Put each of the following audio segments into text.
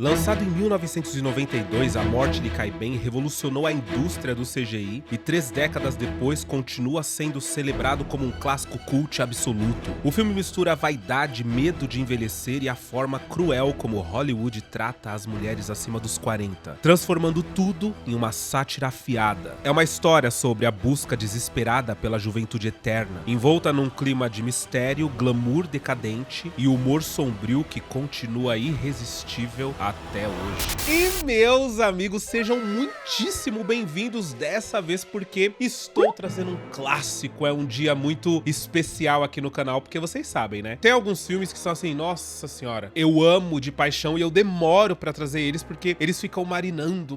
Lançado em 1992, A Morte Lhe Cai Bem revolucionou a indústria do CGI e 3 décadas depois continua sendo celebrado como um clássico cult absoluto. O filme mistura a vaidade, medo de envelhecer e a forma cruel como Hollywood trata as mulheres acima dos 40, transformando tudo em uma sátira afiada. É uma história sobre a busca desesperada pela juventude eterna, envolta num clima de mistério, glamour decadente e humor sombrio que continua irresistível até hoje. E meus amigos, sejam muitíssimo bem-vindos dessa vez porque estou trazendo um clássico. É um dia muito especial aqui no canal, porque vocês sabem, né? Tem alguns filmes que são assim, nossa senhora, eu amo de paixão e eu demoro pra trazer eles porque eles ficam marinando,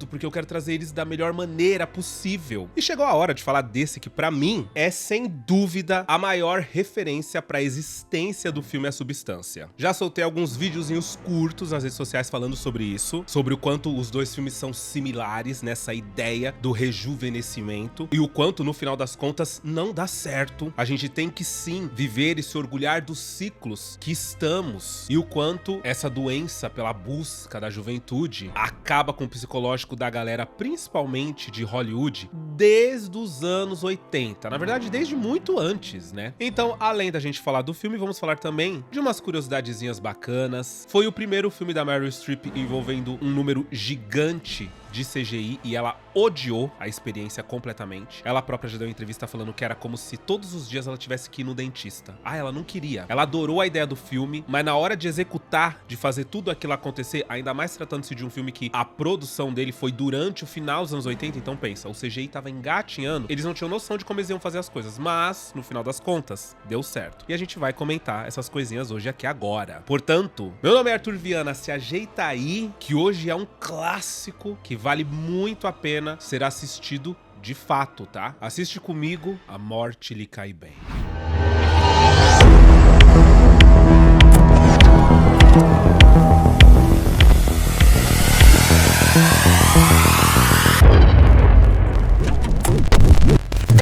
porque eu quero trazer eles da melhor maneira possível. E chegou a hora de falar desse que pra mim é sem dúvida a maior referência pra existência do filme A Substância. Já soltei alguns videozinhos curtos nas redes sociais falando sobre isso, sobre o quanto os dois filmes são similares nessa ideia do rejuvenescimento e o quanto no final das contas não dá certo. A gente tem que sim viver e se orgulhar dos ciclos que estamos e o quanto essa doença pela busca da juventude acaba com o psicológico da galera, principalmente de Hollywood, desde os anos 80, na verdade desde muito antes, né? Então, além da gente falar do filme, vamos falar também de umas curiosidadezinhas bacanas. Foi o primeiro filme da Meryl Streep envolvendo um número gigante de CGI e ela odiou a experiência completamente. Ela própria já deu uma entrevista falando que era como se todos os dias ela tivesse que ir no dentista. Ah, ela não queria. Ela adorou a ideia do filme, mas na hora de executar, de fazer tudo aquilo acontecer, ainda mais tratando-se de um filme que a produção dele foi durante o final dos anos 80, então pensa, o CGI tava engatinhando, eles não tinham noção de como eles iam fazer as coisas, mas no final das contas, deu certo. E a gente vai comentar essas coisinhas hoje aqui agora. Portanto, meu nome é Arthur Viana, se ajeita aí, que hoje é um clássico que vale muito a pena ser assistido de fato, tá? Assiste comigo, A Morte Lhe Cai Bem.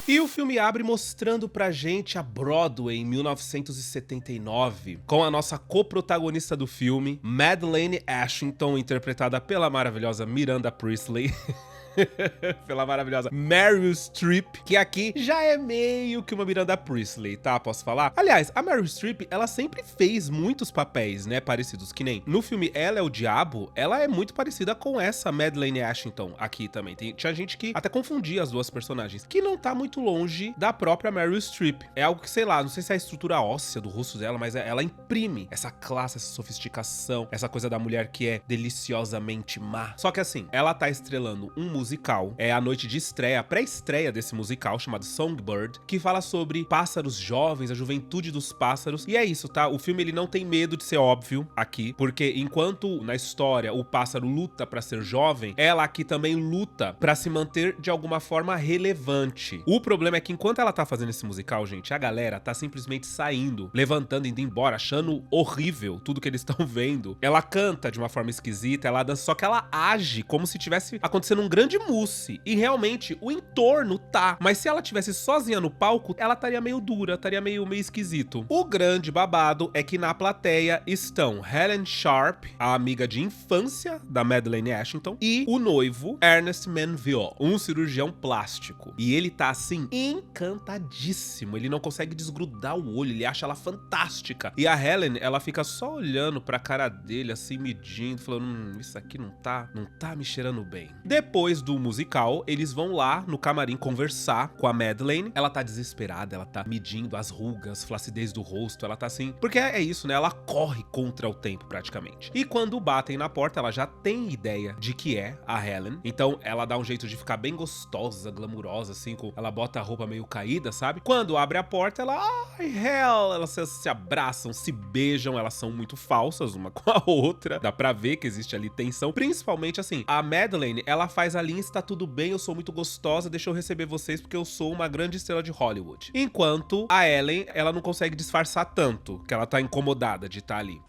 E o filme abre mostrando pra gente a Broadway em 1979, com a nossa coprotagonista do filme, Madeleine Ashington, interpretada pela maravilhosa Miranda Priestly. Pela maravilhosa Meryl Streep, que aqui já é meio que uma Miranda Priestly, tá? Posso falar? Aliás, a Meryl Streep, ela sempre fez muitos papéis, né, parecidos, que nem no filme Ela é o Diabo, ela é muito parecida com essa Madeleine Ashington aqui também. Tinha gente que até confundia as duas personagens, que não tá muito longe da própria Meryl Streep. É algo que, sei lá, não sei se é a estrutura óssea do rosto dela, mas ela imprime essa classe, essa sofisticação, essa coisa da mulher que é deliciosamente má. Só que assim, ela tá estrelando um musical. É a noite de estreia, a pré-estreia desse musical chamado Songbird, que fala sobre pássaros jovens, a juventude dos pássaros. E é isso, tá? O filme ele não tem medo de ser óbvio aqui, porque enquanto na história o pássaro luta pra ser jovem, ela aqui também luta pra se manter de alguma forma relevante. O problema é que enquanto ela tá fazendo esse musical, gente, a galera tá simplesmente saindo, levantando, indo embora, achando horrível tudo que eles estão vendo. Ela canta de uma forma esquisita, ela dança, só que ela age como se tivesse acontecendo um grande mousse. E realmente, o entorno tá. Mas se ela tivesse sozinha no palco, ela estaria meio dura, estaria meio esquisito. O grande babado é que na plateia estão Helen Sharp, a amiga de infância da Madeleine Ashington, e o noivo Ernest Manville, um cirurgião plástico. E ele tá assim, encantadíssimo. Ele não consegue desgrudar o olho, ele acha ela fantástica. E a Helen, ela fica só olhando pra cara dele, assim, medindo, falando, isso aqui não tá me cheirando bem. Depois do musical, eles vão lá no camarim conversar com a Madeleine. Ela tá desesperada, ela tá medindo as rugas, flacidez do rosto, ela tá assim... Porque é isso, né? Ela corre contra o tempo, praticamente. E quando batem na porta, ela já tem ideia de que é a Helen. Então, ela dá um jeito de ficar bem gostosa, glamurosa, assim, ela bota a roupa meio caída, sabe? Quando abre a porta, ela... Ai, hell! Elas se abraçam, se beijam, elas são muito falsas uma com a outra. Dá pra ver que existe ali tensão. Principalmente, assim, a Madeleine, ela faz a linha, está tudo bem, eu sou muito gostosa, deixa eu receber vocês porque eu sou uma grande estrela de Hollywood. Enquanto a Ellen, ela não consegue disfarçar tanto, que ela tá incomodada de estar ali.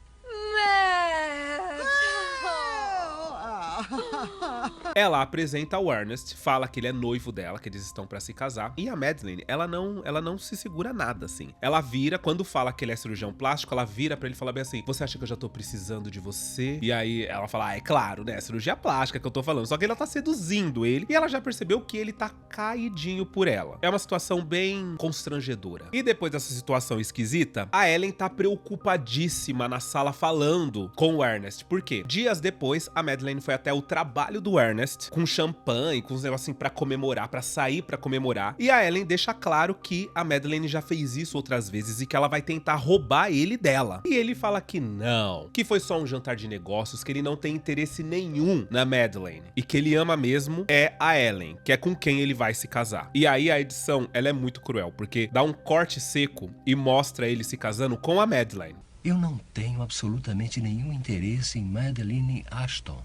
Ela apresenta o Ernest, fala que ele é noivo dela, que eles estão pra se casar. E a Madeleine, ela não se segura nada, assim. Ela vira, quando fala que ele é cirurgião plástico, ela vira pra ele e fala bem assim: você acha que eu já tô precisando de você? E aí ela fala: ah, é claro, né? Cirurgia plástica que eu tô falando. Só que ela tá seduzindo ele e ela já percebeu que ele tá caidinho por ela. É uma situação bem constrangedora. E depois dessa situação esquisita, a Ellen tá preocupadíssima na sala falando com o Ernest. Por quê? Dias depois, a Madeleine foi até o trabalho do Ernest com champanhe, com uns negocinhos pra comemorar, pra sair pra comemorar. E a Ellen deixa claro que a Madeleine já fez isso outras vezes e que ela vai tentar roubar ele dela. E ele fala que não, que foi só um jantar de negócios, que ele não tem interesse nenhum na Madeleine. E que ele ama mesmo é a Ellen, que é com quem ele vai se casar. E aí a edição, ela é muito cruel, porque dá um corte seco e mostra ele se casando com a Madeleine. Eu não tenho absolutamente nenhum interesse em Madeleine Ashton.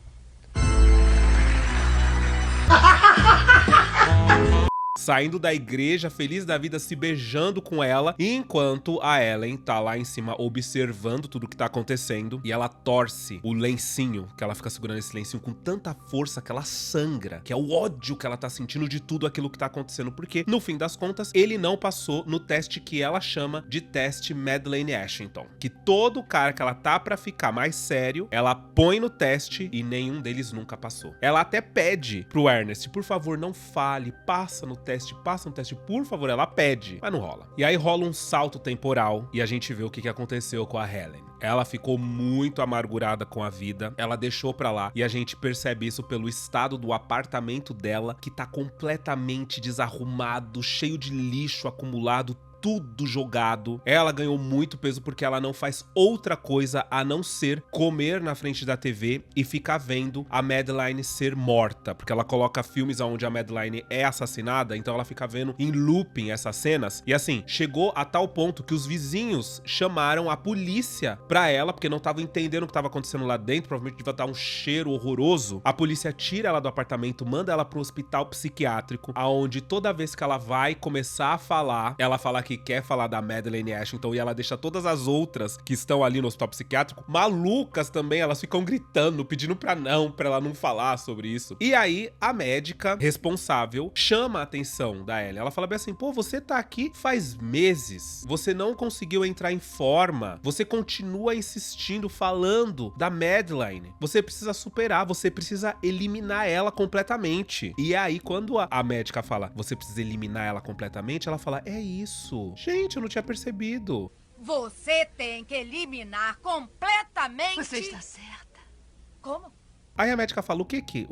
Saindo da igreja, feliz da vida, se beijando com ela, enquanto a Ellen tá lá em cima observando tudo que tá acontecendo, e ela torce o lencinho, que ela fica segurando esse lencinho com tanta força que ela sangra, que é o ódio que ela tá sentindo de tudo aquilo que tá acontecendo, porque, no fim das contas, ele não passou no teste que ela chama de teste Madeleine Ashton, que todo cara que ela tá pra ficar mais sério, ela põe no teste e nenhum deles nunca passou. Ela até pede pro Ernest: por favor, não fale, passa no teste, por favor, ela pede, mas não rola. E aí rola um salto temporal e a gente vê o que aconteceu com a Helen. Ela ficou muito amargurada com a vida, ela deixou pra lá e a gente percebe isso pelo estado do apartamento dela, que tá completamente desarrumado, cheio de lixo acumulado, tudo jogado. Ela ganhou muito peso porque ela não faz outra coisa a não ser comer na frente da TV e ficar vendo a Madeleine ser morta, porque ela coloca filmes onde a Madeleine é assassinada, então ela fica vendo em looping essas cenas. E assim, chegou a tal ponto que os vizinhos chamaram a polícia pra ela, porque não estavam entendendo o que estava acontecendo lá dentro, provavelmente devia estar um cheiro horroroso. A polícia tira ela do apartamento, manda ela pro hospital psiquiátrico, aonde toda vez que ela vai começar a falar, ela fala que quer falar da Madeleine Ashton, e ela deixa todas as outras que estão ali no hospital psiquiátrico malucas também. Elas ficam gritando, pedindo pra ela não falar sobre isso. E aí a médica responsável chama a atenção da Ellie. Ela fala bem assim: pô, você tá aqui faz meses, você não conseguiu entrar em forma, você continua insistindo, falando da Madeleine, você precisa superar, você precisa eliminar ela completamente. E aí quando a médica fala: você precisa eliminar ela completamente, ela fala: é isso. Gente, eu não tinha percebido. Você tem que eliminar completamente... Você está certa. Como? Aí a médica fala: o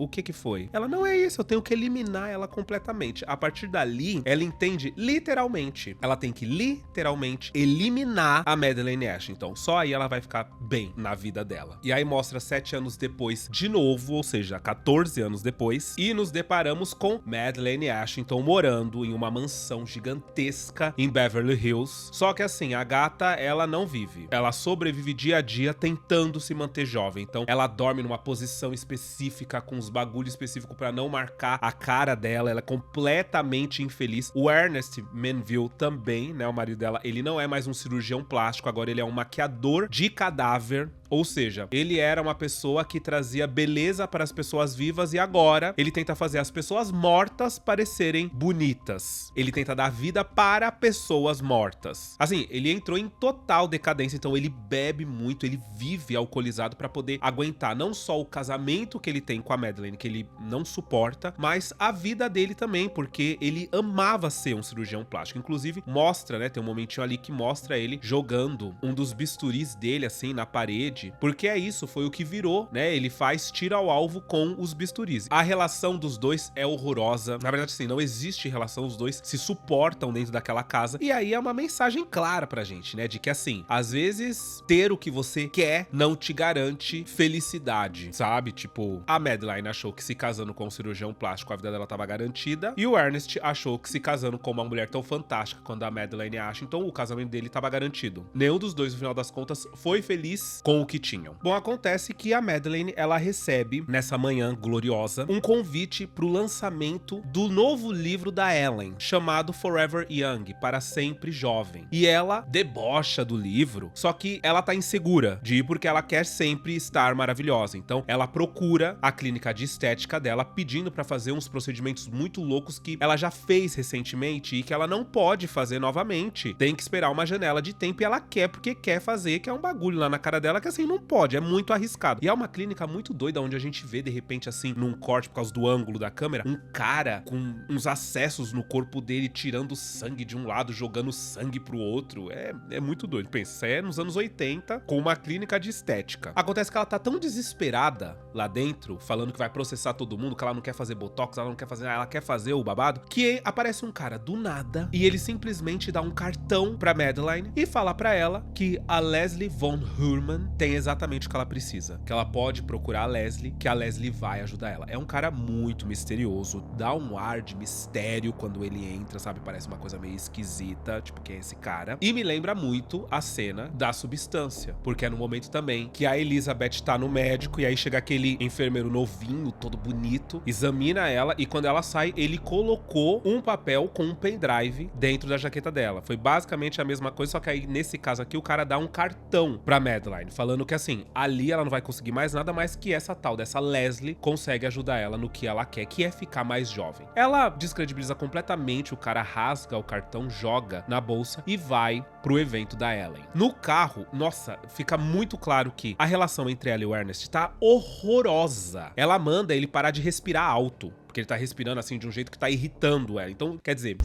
que foi? Ela: não é isso, eu tenho que eliminar ela completamente. A partir dali, ela entende literalmente. Ela tem que literalmente eliminar a Madeleine Ashton. Só aí ela vai ficar bem na vida dela. E aí mostra 7 anos depois de novo, ou seja, 14 anos depois, e nos deparamos com Madeleine Ashton morando em uma mansão gigantesca em Beverly Hills. Só que assim, a gata, ela não vive. Ela sobrevive dia a dia tentando se manter jovem. Então ela dorme numa posição específica, com uns bagulho específico pra não marcar a cara dela. Ela é completamente infeliz. O Ernest Manville também, né, o marido dela, ele não é mais um cirurgião plástico, agora ele é um maquiador de cadáver. Ou seja, ele era uma pessoa que trazia beleza para as pessoas vivas e agora ele tenta fazer as pessoas mortas parecerem bonitas. Ele tenta dar vida para pessoas mortas. Assim, ele entrou em total decadência, então ele bebe muito, ele vive alcoolizado para poder aguentar não só o casamento que ele tem com a Madeleine, que ele não suporta, mas a vida dele também, porque ele amava ser um cirurgião plástico. Inclusive, mostra, né, tem um momentinho ali que mostra ele jogando um dos bisturis dele, assim, na parede, porque é isso, foi o que virou, né? Ele faz tiro ao alvo com os bisturis. A relação dos dois é horrorosa. Na verdade, sim, não existe relação, os dois se suportam dentro daquela casa. E aí é uma mensagem clara pra gente, né? De que assim, às vezes, ter o que você quer não te garante felicidade, sabe? Tipo, a Madeleine achou que se casando com um cirurgião plástico a vida dela tava garantida, e o Ernest achou que se casando com uma mulher tão fantástica quanto a Madeleine Ashton, o casamento dele tava garantido. Nenhum dos dois, no final das contas, foi feliz com o que tinham. Bom, acontece que a Madeleine, ela recebe, nessa manhã gloriosa, um convite pro lançamento do novo livro da Ellen, chamado Forever Young, Para Sempre Jovem. E ela debocha do livro, só que ela tá insegura de ir porque ela quer sempre estar maravilhosa. Então, ela procura a clínica de estética dela, pedindo pra fazer uns procedimentos muito loucos que ela já fez recentemente e que ela não pode fazer novamente. Tem que esperar uma janela de tempo e ela quer porque quer fazer, que é um bagulho lá na cara dela que assim, não pode, é muito arriscado. E é uma clínica muito doida, onde a gente vê, de repente, assim, num corte por causa do ângulo da câmera, um cara com uns acessos no corpo dele, tirando sangue de um lado, jogando sangue pro outro. É muito doido. Pensa, isso é nos anos 80, com uma clínica de estética. Acontece que ela tá tão desesperada lá dentro, falando que vai processar todo mundo, que ela não quer fazer botox, ela não quer fazer, ela quer fazer o babado, que aparece um cara do nada e ele simplesmente dá um cartão pra Madeleine e fala pra ela que a Leslie Von Herman tem exatamente o que ela precisa, que ela pode procurar a Leslie, que a Leslie vai ajudar ela. É um cara muito misterioso, dá um ar de mistério quando ele entra, sabe? Parece uma coisa meio esquisita, tipo, quem é esse cara? E me lembra muito a cena da Substância, porque é no momento também que a Elizabeth tá no médico e aí chega aquele enfermeiro novinho, todo bonito, examina ela e quando ela sai, ele colocou um papel com um pendrive dentro da jaqueta dela. Foi basicamente a mesma coisa, só que aí nesse caso aqui o cara dá um cartão pra Madeleine, falando que assim, ali ela não vai conseguir mais nada, mais que essa tal dessa Leslie consegue ajudar ela no que ela quer, que é ficar mais jovem. Ela descredibiliza completamente, o cara rasga o cartão, joga na bolsa e vai pro evento da Ellen. No carro, nossa, fica muito claro que a relação entre ela e o Ernest tá horrorosa. Ela manda ele parar de respirar alto, porque ele tá respirando assim de um jeito que tá irritando ela. Então, quer dizer...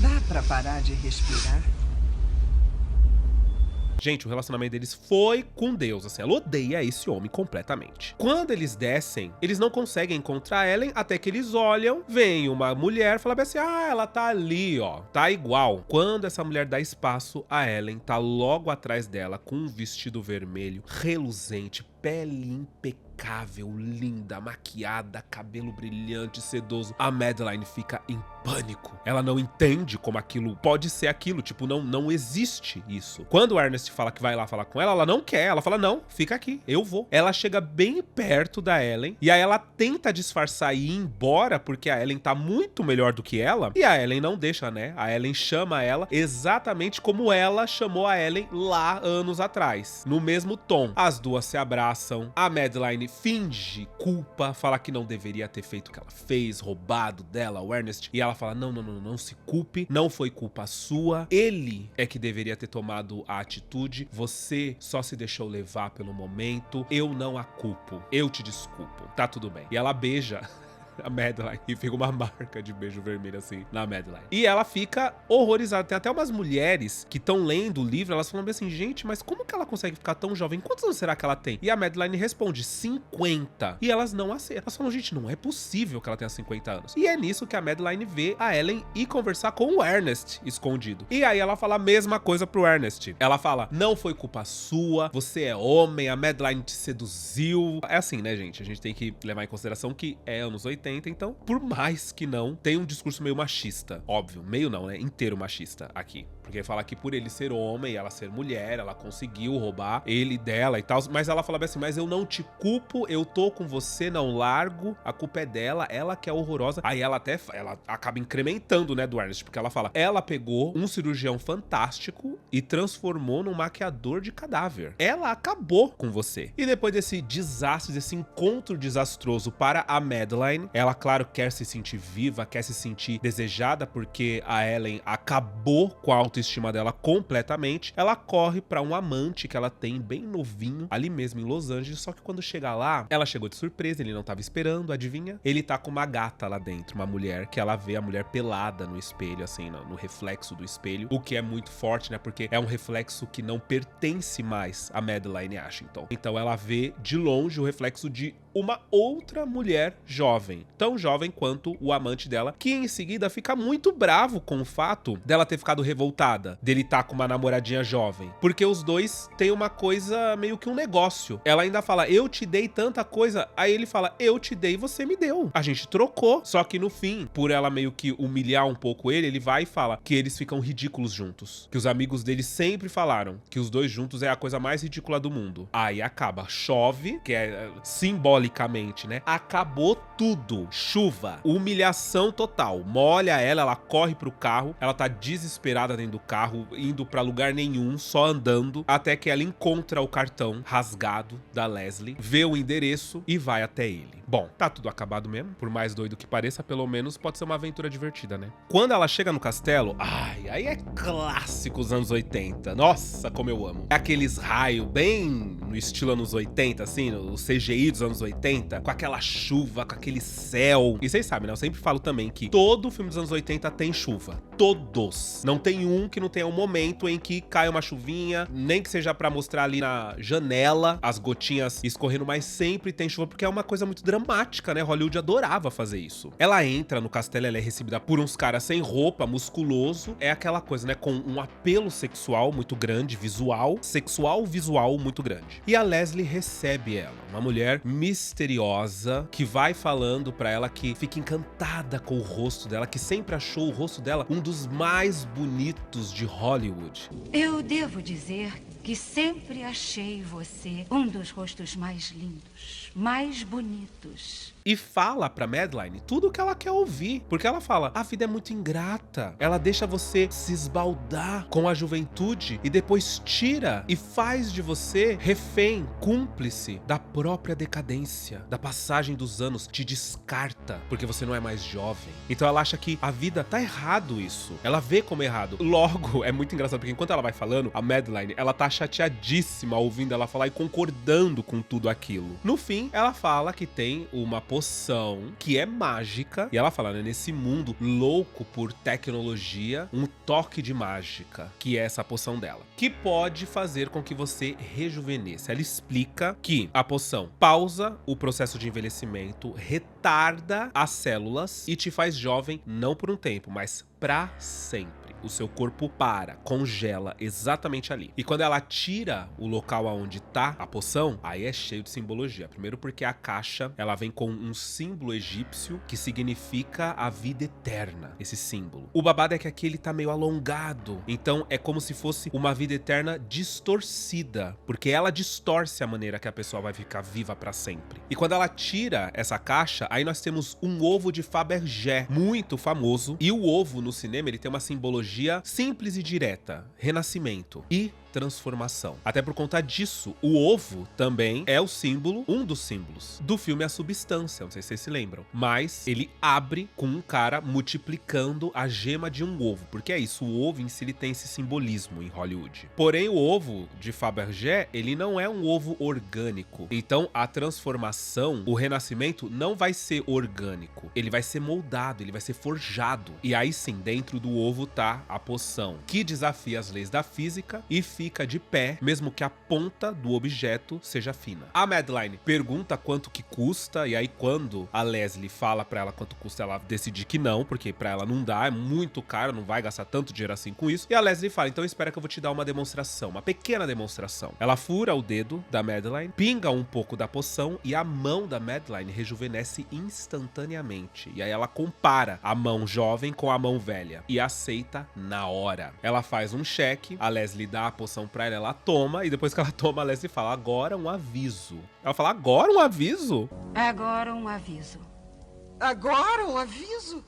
Dá pra parar de respirar? Gente, o relacionamento deles foi com Deus, assim, ela odeia esse homem completamente. Quando eles descem, eles não conseguem encontrar a Ellen, até que eles olham, vem uma mulher, fala bem assim, ah, ela tá ali, ó, tá igual. Quando essa mulher dá espaço, a Ellen tá logo atrás dela, com um vestido vermelho, reluzente, pele impecável, linda, maquiada, cabelo brilhante, sedoso. A Madeleine fica em pânico. Ela não entende como aquilo pode ser aquilo, tipo, não existe isso. Quando o Ernest fala que vai lá falar com ela, ela não quer, ela fala, não, fica aqui, eu vou. Ela chega bem perto da Ellen, e aí ela tenta disfarçar e ir embora, porque a Ellen tá muito melhor do que ela, e a Ellen não deixa, né? A Ellen chama ela exatamente como ela chamou a Ellen lá anos atrás, no mesmo tom. As duas se abraçam, a Madeleine finge culpa, fala que não deveria ter feito o que ela fez, roubado dela, o Ernest, e ela fala, não se culpe, não foi culpa sua, ele é que deveria ter tomado a atitude, você só se deixou levar pelo momento, eu não a culpo, eu te desculpo, tá tudo bem. E ela beija a Madeleine e fica uma marca de beijo vermelho assim na Madeleine. E ela fica horrorizada. Tem até umas mulheres que estão lendo o livro, elas falam bem assim, gente, mas como que ela consegue ficar tão jovem? Quantos anos será que ela tem? E a Madeleine responde, 50. E elas não aceitam. Elas falam, gente, não é possível que ela tenha 50 anos. E é nisso que a Madeleine vê a Ellen ir conversar com o Ernest escondido. E aí ela fala a mesma coisa pro Ernest. Ela fala, não foi culpa sua, você é homem, a Madeleine te seduziu. É assim, né, gente? A gente tem que levar em consideração que é anos 80, então, por mais que não, tem um discurso meio machista. Óbvio, meio não, né? Inteiro machista aqui. Porque fala que por ele ser homem e ela ser mulher, ela conseguiu roubar ele dela e tal. Mas ela fala bem assim, mas eu não te culpo, eu tô com você, não largo, a culpa é dela, ela que é horrorosa. Aí ela acaba incrementando, né, do Ernest, porque ela fala, ela pegou um cirurgião fantástico e transformou num maquiador de cadáver. Ela acabou com você. E depois desse desastre, desse encontro desastroso para a Madeleine, ela, claro, quer se sentir viva, quer se sentir desejada, porque a Ellen acabou com a autoestima dela completamente. Ela corre pra um amante que ela tem bem novinho, ali mesmo em Los Angeles, só que quando chega lá, ela chegou de surpresa, ele não tava esperando, adivinha? Ele tá com uma gata lá dentro, uma mulher, que ela vê a mulher pelada no espelho, assim, no reflexo do espelho, o que é muito forte, né, porque é um reflexo que não pertence mais a Madeleine Ashington. Então ela vê de longe o reflexo de uma outra mulher jovem, tão jovem quanto o amante dela, que em seguida fica muito bravo com o fato dela ter ficado revoltada desesperada dele tá com uma namoradinha jovem. Porque os dois têm uma coisa, meio que um negócio. Ela ainda fala, eu te dei tanta coisa. Aí ele fala, eu te dei e você me deu. A gente trocou. Só que no fim, por ela meio que humilhar um pouco ele vai e fala que eles ficam ridículos juntos. Que os amigos dele sempre falaram que os dois juntos é a coisa mais ridícula do mundo. Aí acaba, chove, que é simbolicamente, né? Acabou tudo. Chuva, humilhação total. Molha ela corre pro carro, ela tá desesperada dentro do carro, indo pra lugar nenhum, só andando, até que ela encontra o cartão rasgado da Leslie, vê o endereço e vai até ele. Bom, tá tudo acabado mesmo, por mais doido que pareça, pelo menos pode ser uma aventura divertida, né? Quando ela chega no castelo, aí é clássico os anos 80. Nossa, como eu amo. É aqueles raios bem no estilo anos 80, assim, o CGI dos anos 80, com aquela chuva, com aquele céu. E vocês sabem, né? Eu sempre falo também que todo filme dos anos 80 tem chuva. Todos. Não tem um que não tenha um momento em que cai uma chuvinha, nem que seja pra mostrar ali na janela as gotinhas escorrendo, mas sempre tem chuva, porque é uma coisa muito dramática, né? Hollywood adorava fazer isso. Ela entra no castelo, ela é recebida por uns caras sem roupa, musculoso. É aquela coisa, né? Com um apelo sexual muito grande, visual muito grande. E a Leslie recebe ela, uma mulher misteriosa, que vai falando pra ela que fica encantada com o rosto dela, que sempre achou o rosto dela um dos mais bonitos de Hollywood. Eu devo dizer que sempre achei você um dos rostos mais lindos, mais bonitos. E fala pra Madeline tudo o que ela quer ouvir. Porque ela fala, a vida é muito ingrata. Ela deixa você se esbaldar com a juventude e depois tira e faz de você refém, cúmplice da própria decadência, da passagem dos anos, te descarta porque você não é mais jovem. Então ela acha que a vida tá errado isso. Ela vê como errado. Logo, é muito engraçado porque enquanto ela vai falando, a Madeline, ela tá chateadíssima ouvindo ela falar e concordando com tudo aquilo. No fim, ela fala que tem uma poção que é mágica, e ela fala, né, nesse mundo louco por tecnologia, um toque de mágica, que é essa poção dela, que pode fazer com que você rejuvenesça. Ela explica que a poção pausa o processo de envelhecimento, retarda as células e te faz jovem não por um tempo, mas pra sempre. O seu corpo para, congela exatamente ali. E quando ela tira o local aonde tá a poção, aí é cheio de simbologia. Primeiro porque a caixa, ela vem com um símbolo egípcio que significa a vida eterna, esse símbolo. O babado é que aqui ele tá meio alongado, então é como se fosse uma vida eterna distorcida, porque ela distorce a maneira que a pessoa vai ficar viva pra sempre. E quando ela tira essa caixa, aí nós temos um ovo de Fabergé, muito famoso, e o ovo no cinema, ele tem uma simbologia simples e direta, renascimento e transformação. Até por conta disso, o ovo também é o símbolo, um dos símbolos do filme A Substância, não sei se vocês se lembram, mas ele abre com um cara multiplicando a gema de um ovo, porque é isso, o ovo em si ele tem esse simbolismo em Hollywood. Porém, o ovo de Fabergé, ele não é um ovo orgânico, então a transformação, o renascimento não vai ser orgânico, ele vai ser moldado, ele vai ser forjado, e aí sim, dentro do ovo tá a poção, que desafia as leis da física e fica de pé, mesmo que a ponta do objeto seja fina. A Madeline pergunta quanto que custa, e aí quando a Leslie fala pra ela quanto custa, ela decide que não, porque pra ela não dá, é muito caro, não vai gastar tanto dinheiro assim com isso. E a Leslie fala, então espera que eu vou te dar uma demonstração, uma pequena demonstração. Ela fura o dedo da Madeline, pinga um pouco da poção e a mão da Madeline rejuvenesce instantaneamente. E aí ela compara a mão jovem com a mão velha e aceita na hora. Ela faz um cheque, a Leslie dá a poção pra ela, ela toma, e depois que ela toma, a Leslie fala, agora um aviso. Ela fala, agora um aviso? Agora um aviso. Agora um aviso?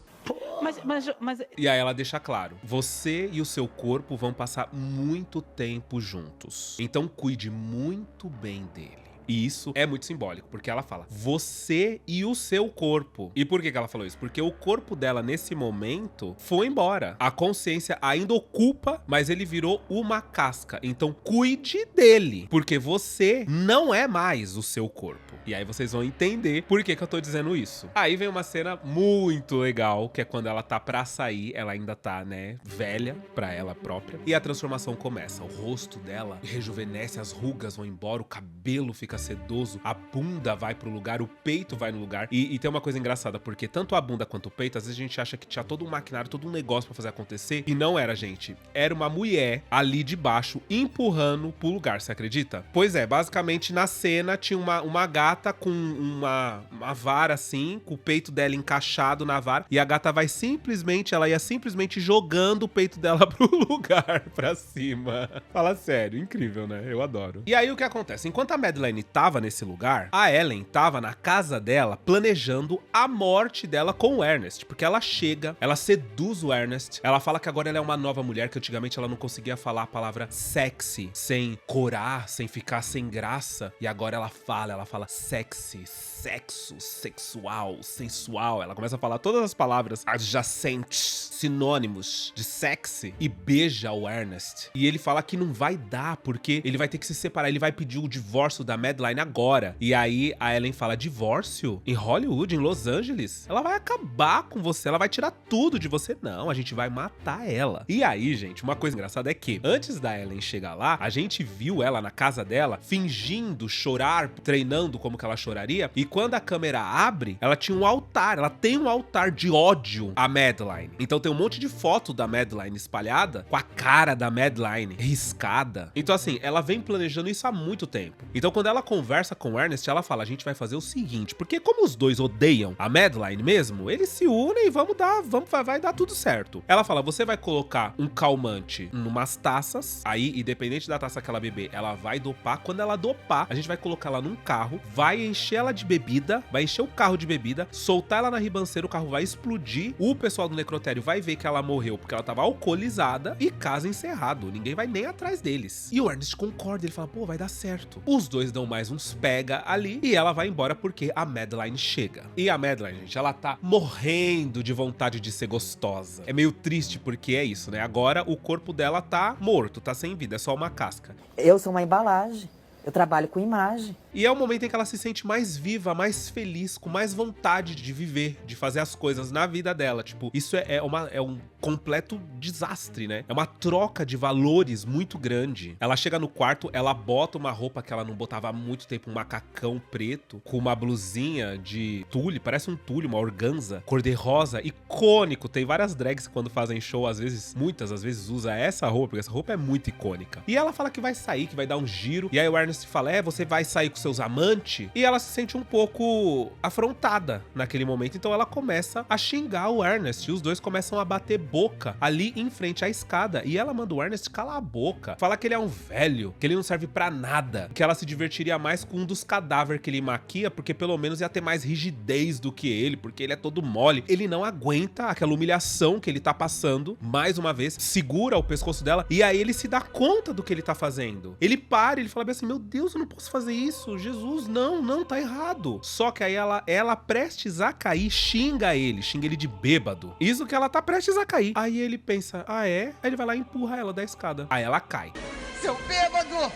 Mas... E aí ela deixa claro, você e o seu corpo vão passar muito tempo juntos. Então cuide muito bem dele. E isso é muito simbólico, porque ela fala, você e o seu corpo. E por que ela falou isso? Porque o corpo dela, nesse momento, foi embora. A consciência ainda ocupa, mas ele virou uma casca. Então cuide dele, porque você não é mais o seu corpo. E aí vocês vão entender por que eu tô dizendo isso. Aí vem uma cena muito legal, que é quando ela tá pra sair, ela ainda tá, né, velha pra ela própria. E a transformação começa. O rosto dela rejuvenesce, as rugas vão embora, o cabelo fica fica sedoso, a bunda vai pro lugar, o peito vai no lugar. E tem uma coisa engraçada, porque tanto a bunda quanto o peito, às vezes a gente acha que tinha todo um maquinário, todo um negócio pra fazer acontecer. E não era, gente. Era uma mulher ali de baixo empurrando pro lugar, você acredita? Pois é, basicamente na cena tinha uma gata com uma vara assim, com o peito dela encaixado na vara. E a gata vai simplesmente, ela ia simplesmente jogando o peito dela pro lugar, pra cima. Fala sério, incrível, né? Eu adoro. E aí o que acontece? Enquanto a Madeleine tava nesse lugar, a Ellen tava na casa dela planejando a morte dela com o Ernest. Porque ela chega, ela seduz o Ernest, ela fala que agora ela é uma nova mulher, que antigamente ela não conseguia falar a palavra sexy sem corar, sem ficar sem graça. E agora ela fala sexy, sexo, sexual, sensual. Ela começa a falar todas as palavras adjacentes, sinônimos de sexy, e beija o Ernest. E ele fala que não vai dar, porque ele vai ter que se separar, ele vai pedir o divórcio da Madeleine agora. E aí a Ellen fala, divórcio? Em Hollywood, em Los Angeles? Ela vai acabar com você, ela vai tirar tudo de você. Não, a gente vai matar ela. E aí, gente, uma coisa engraçada é que antes da Ellen chegar lá, a gente viu ela na casa dela fingindo chorar, treinando como que ela choraria. E quando a câmera abre, ela tinha um altar, ela tem um altar de ódio à Madeleine. Então tem um monte de foto da Madeleine espalhada com a cara da Madeleine riscada. Então assim, ela vem planejando isso há muito tempo. Então quando ela conversa com o Ernest, ela fala, a gente vai fazer o seguinte, porque como os dois odeiam a Madeleine mesmo, eles se unem e vai dar tudo certo. Ela fala, você vai colocar um calmante numas taças, aí independente da taça que ela beber, ela vai dopar. Quando ela dopar, a gente vai colocar ela num carro, vai encher ela de bebida, vai encher o carro de bebida, soltar ela na ribanceira, o carro vai explodir, o pessoal do necrotério vai ver que ela morreu porque ela tava alcoolizada e caso encerrado, ninguém vai nem atrás deles. E o Ernest concorda, ele fala, pô, vai dar certo. Os dois dão mais uns pega ali e ela vai embora porque a Madeleine chega. E a Madeleine, gente, ela tá morrendo de vontade de ser gostosa. É meio triste porque é isso, né? Agora o corpo dela tá morto, tá sem vida, é só uma casca. Eu sou uma embalagem, eu trabalho com imagem. E é o momento em que ela se sente mais viva, mais feliz, com mais vontade de viver, de fazer as coisas na vida dela. Tipo, isso é um completo desastre, né? É uma troca de valores muito grande. Ela chega no quarto, ela bota uma roupa que ela não botava há muito tempo, um macacão preto, com uma blusinha de tule, parece um tule, uma organza, cor-de-rosa, icônico. Tem várias drags que quando fazem show, muitas às vezes usa essa roupa, porque essa roupa é muito icônica. E ela fala que vai sair, que vai dar um giro. E aí o Ernest fala, você vai sair com seus amantes? E ela se sente um pouco afrontada naquele momento, então ela começa a xingar o Ernest, e os dois começam a bater boca ali em frente à escada, e ela manda o Ernest calar a boca, fala que ele é um velho, que ele não serve pra nada, que ela se divertiria mais com um dos cadáveres que ele maquia, porque pelo menos ia ter mais rigidez do que ele, porque ele é todo mole. Ele não aguenta aquela humilhação que ele tá passando, mais uma vez, segura o pescoço dela, e aí ele se dá conta do que ele tá fazendo. Ele para, ele fala bem assim, meu Deus, eu não posso fazer isso, Jesus, não, tá errado. Só que aí ela prestes a cair, xinga ele de bêbado. Isso que ela tá prestes a cair. Aí ele pensa, é? Aí ele vai lá e empurra ela da escada. Aí ela cai. Seu bêbado!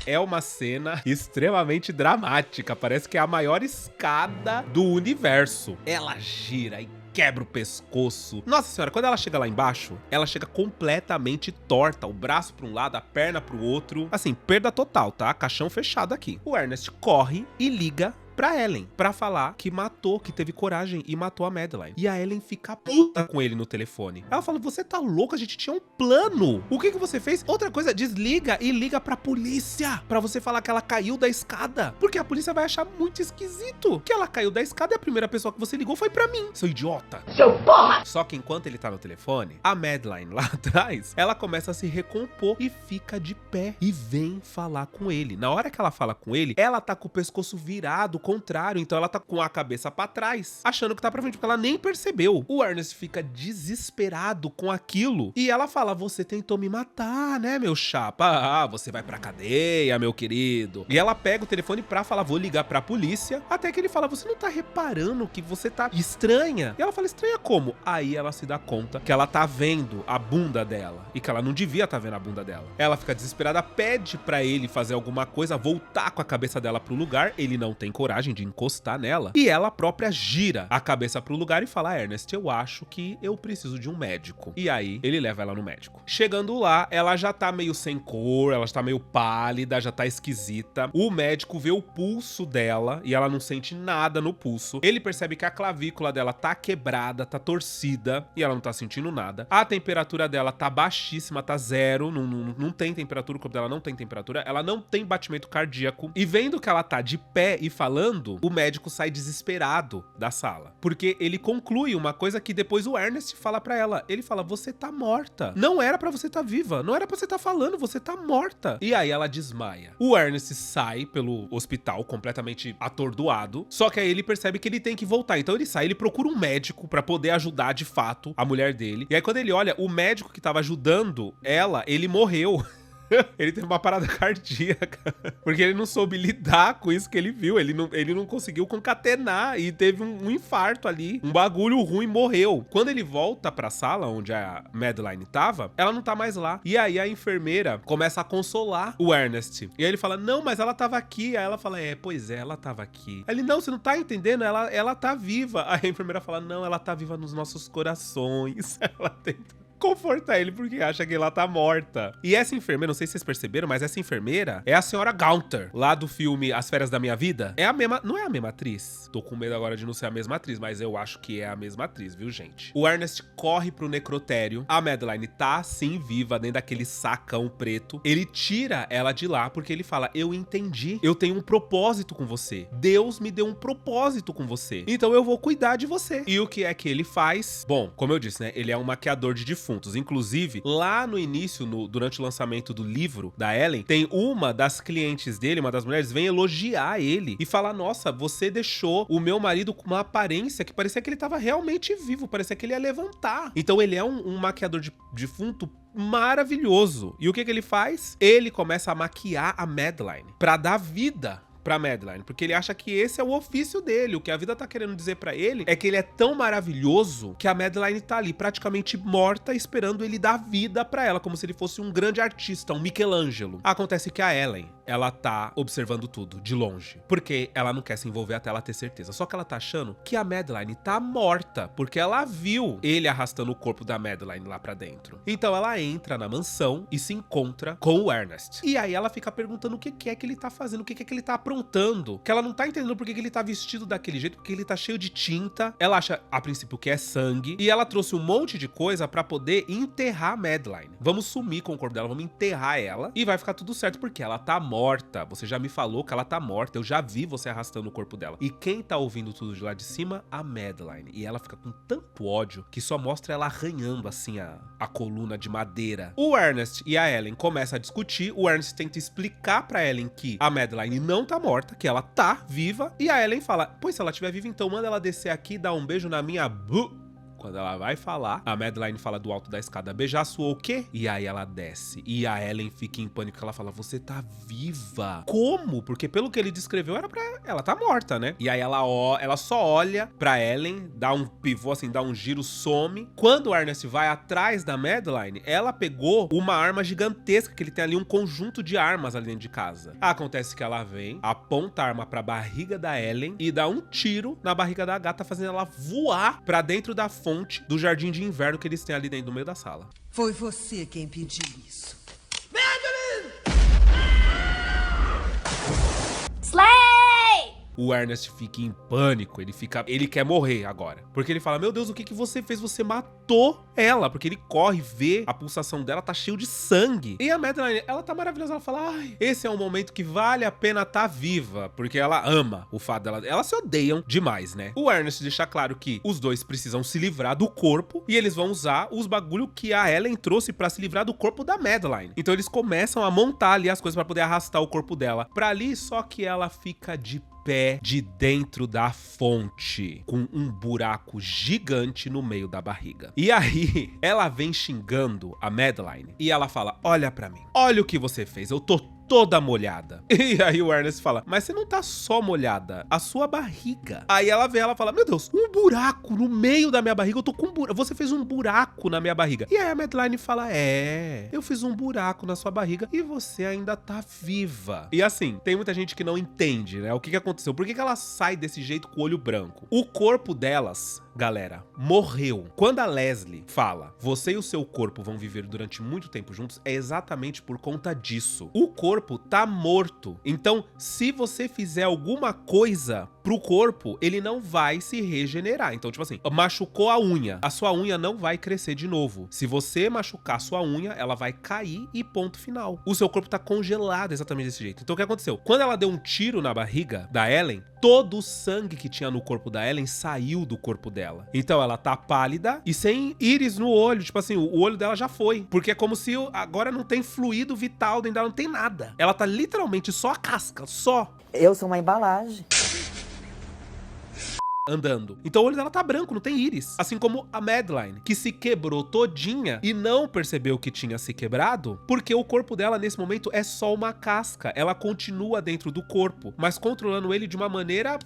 É uma cena extremamente dramática. Parece que é a maior escada do universo. Ela gira e quebra o pescoço. Nossa senhora, quando ela chega lá embaixo, ela chega completamente torta. O braço pra um lado, a perna pro outro. Assim, perda total, tá? Caixão fechado aqui. O Ernest corre e liga pra Ellen, pra falar que matou, que teve coragem e matou a Madeleine. E a Ellen fica puta com ele no telefone. Ela fala, você tá louco? A gente tinha um plano. O que você fez? Outra coisa, desliga e liga pra polícia, pra você falar que ela caiu da escada. Porque a polícia vai achar muito esquisito que ela caiu da escada e a primeira pessoa que você ligou foi pra mim, seu idiota. Seu porra! Só que enquanto ele tá no telefone, a Madeleine lá atrás, ela começa a se recompor e fica de pé e vem falar com ele. Na hora que ela fala com ele, ela tá com o pescoço virado, contrário, então ela tá com a cabeça pra trás, achando que tá pra frente, porque ela nem percebeu. O Ernest fica desesperado com aquilo, e ela fala, você tentou me matar, né, meu chapa? Você vai pra cadeia, meu querido. E ela pega o telefone pra falar, vou ligar pra polícia, até que ele fala, você não tá reparando que você tá estranha? E ela fala, estranha como? Aí ela se dá conta que ela tá vendo a bunda dela, e que ela não devia tá vendo a bunda dela. Ela fica desesperada, pede pra ele fazer alguma coisa, voltar com a cabeça dela pro lugar, ele não tem coragem, coragem de encostar nela. E ela própria gira a cabeça pro lugar e fala: Ernest, eu acho que eu preciso de um médico. E aí ele leva ela no médico. Chegando lá, ela já tá meio sem cor, ela está meio pálida, já tá esquisita. O médico vê o pulso dela e ela não sente nada no pulso. Ele percebe que a clavícula dela tá quebrada, tá torcida e ela não tá sentindo nada. A temperatura dela tá baixíssima, tá zero, não tem temperatura, o corpo dela não tem temperatura, ela não tem batimento cardíaco. E vendo que ela tá de pé e falando, o médico sai desesperado da sala. Porque ele conclui uma coisa que depois o Ernest fala pra ela. Ele fala: você tá morta. Não era pra você tá viva, não era pra você tá falando, você tá morta. E aí ela desmaia. O Ernest sai pelo hospital completamente atordoado, só que aí ele percebe que ele tem que voltar. Então ele sai, ele procura um médico pra poder ajudar de fato a mulher dele. E aí quando ele olha, o médico que tava ajudando ela, ele morreu. Ele teve uma parada cardíaca, porque ele não soube lidar com isso que ele viu, ele não conseguiu concatenar e teve um infarto ali, um bagulho ruim, morreu. Quando ele volta pra sala onde a Madeline tava, ela não tá mais lá. E aí a enfermeira começa a consolar o Ernest. E aí ele fala: não, mas ela tava aqui. Aí ela fala: pois é, ela tava aqui. Aí ele: não, você não tá entendendo, ela tá viva. Aí a enfermeira fala: não, ela tá viva nos nossos corações. Ela tenta conforta ele porque acha que ela tá morta. E essa enfermeira, não sei se vocês perceberam, mas essa enfermeira é a senhora Gaunter, lá do filme As Férias da Minha Vida. É a mesma, não é a mesma atriz? Tô com medo agora de não ser a mesma atriz, mas eu acho que é a mesma atriz, viu, gente? O Ernest corre pro necrotério. A Madeline tá, sim, viva, dentro daquele sacão preto. Ele tira ela de lá porque ele fala: eu entendi, eu tenho um propósito com você. Deus me deu um propósito com você. Então eu vou cuidar de você. E o que é que ele faz? Bom, como eu disse, né? Ele é um maquiador de defuntos. Inclusive, lá no início, durante o lançamento do livro da Ellen, tem uma das clientes dele, uma das mulheres, vem elogiar ele e falar: nossa, você deixou o meu marido com uma aparência que parecia que ele tava realmente vivo, parecia que ele ia levantar. Então ele é um maquiador de defunto maravilhoso. E o que ele faz? Ele começa a maquiar a Madeline pra dar vida pra Madeline, porque ele acha que esse é o ofício dele. O que a vida tá querendo dizer pra ele é que ele é tão maravilhoso que a Madeline tá ali praticamente morta, esperando ele dar vida pra ela, como se ele fosse um grande artista, um Michelangelo. Acontece que a Ellen, ela tá observando tudo de longe, porque ela não quer se envolver até ela ter certeza. Só que ela tá achando que a Madeline tá morta, porque ela viu ele arrastando o corpo da Madeline lá pra dentro. Então ela entra na mansão e se encontra com o Ernest. E aí ela fica perguntando o que é que ele tá fazendo, o que é que ele tá aprontando, que ela não tá entendendo por que ele tá vestido daquele jeito, porque ele tá cheio de tinta. Ela acha, a princípio, que é sangue, e ela trouxe um monte de coisa pra poder enterrar a Madeline. Vamos sumir com o corpo dela, vamos enterrar ela, e vai ficar tudo certo, porque ela tá morta. Você já me falou que ela tá morta, eu já vi você arrastando o corpo dela. E quem tá ouvindo tudo de lá de cima? A Madeline. E ela fica com tanto ódio que só mostra ela arranhando, assim, a coluna de madeira. O Ernest e a Ellen começam a discutir. O Ernest tenta explicar pra Ellen que a Madeline não tá morta, que ela tá viva, e a Ellen fala: pois se ela estiver viva, então manda ela descer aqui e dar um beijo na minha Quando ela vai falar, a Madeline fala do alto da escada: beijar sua o quê? E aí ela desce. E a Ellen fica em pânico. Ela fala: você tá viva? Como? Porque pelo que ele descreveu, era pra ela tá morta, né? E aí ela só olha pra Ellen, dá um pivô, assim, dá um giro, some. Quando o Ernest vai atrás da Madeline, ela pegou uma arma gigantesca, que ele tem ali um conjunto de armas ali dentro de casa. Acontece que ela vem, aponta a arma pra barriga da Ellen e dá um tiro na barriga da gata, fazendo ela voar pra dentro da fonte do jardim de inverno que eles têm ali dentro, no meio da sala. Foi você quem pediu isso. O Ernest fica em pânico, ele quer morrer agora. Porque ele fala: meu Deus, o que você fez? Você matou ela. Porque ele corre, vê a pulsação dela, tá cheio de sangue. E a Madeline, ela tá maravilhosa, ela fala: ai, esse é um momento que vale a pena tá viva. Porque ela ama o fato dela, elas se odeiam demais, né? O Ernest deixa claro que os dois precisam se livrar do corpo, e eles vão usar os bagulho que a Ellen trouxe pra se livrar do corpo da Madeline. Então eles começam a montar ali as coisas pra poder arrastar o corpo dela pra ali, só que ela fica de pé de dentro da fonte, com um buraco gigante no meio da barriga. E aí, ela vem xingando a Madeline e ela fala: olha pra mim, olha o que você fez, eu tô toda molhada. E aí o Ernest fala, mas você não tá só molhada, a sua barriga. Aí ela vê, ela fala, meu Deus, um buraco no meio da minha barriga, eu tô com um buraco, você fez um buraco na minha barriga. E aí a Madeline fala, eu fiz um buraco na sua barriga e você ainda tá viva. E assim, tem muita gente que não entende, né, o que aconteceu, por que ela sai desse jeito com o olho branco. O corpo delas, galera, morreu. Quando a Leslie fala, você e o seu corpo vão viver durante muito tempo juntos, é exatamente por conta disso. O corpo tá morto. Então, se você fizer alguma coisa pro corpo, ele não vai se regenerar. Então, tipo assim, machucou a unha, a sua unha não vai crescer de novo. Se você machucar a sua unha, ela vai cair e ponto final. O seu corpo tá congelado exatamente desse jeito. Então, o que aconteceu? Quando ela deu um tiro na barriga da Ellen, todo o sangue que tinha no corpo da Ellen saiu do corpo dela. Então ela tá pálida e sem íris no olho. Tipo assim, o olho dela já foi. Porque é como se agora não tem fluido vital dentro dela, não tem nada. Ela tá literalmente só a casca, só. Eu sou uma embalagem. Andando. Então o olho dela tá branco, não tem íris. Assim como a Madeline, que se quebrou todinha e não percebeu que tinha se quebrado, porque o corpo dela nesse momento é só uma casca. Ela continua dentro do corpo, mas controlando ele de uma maneira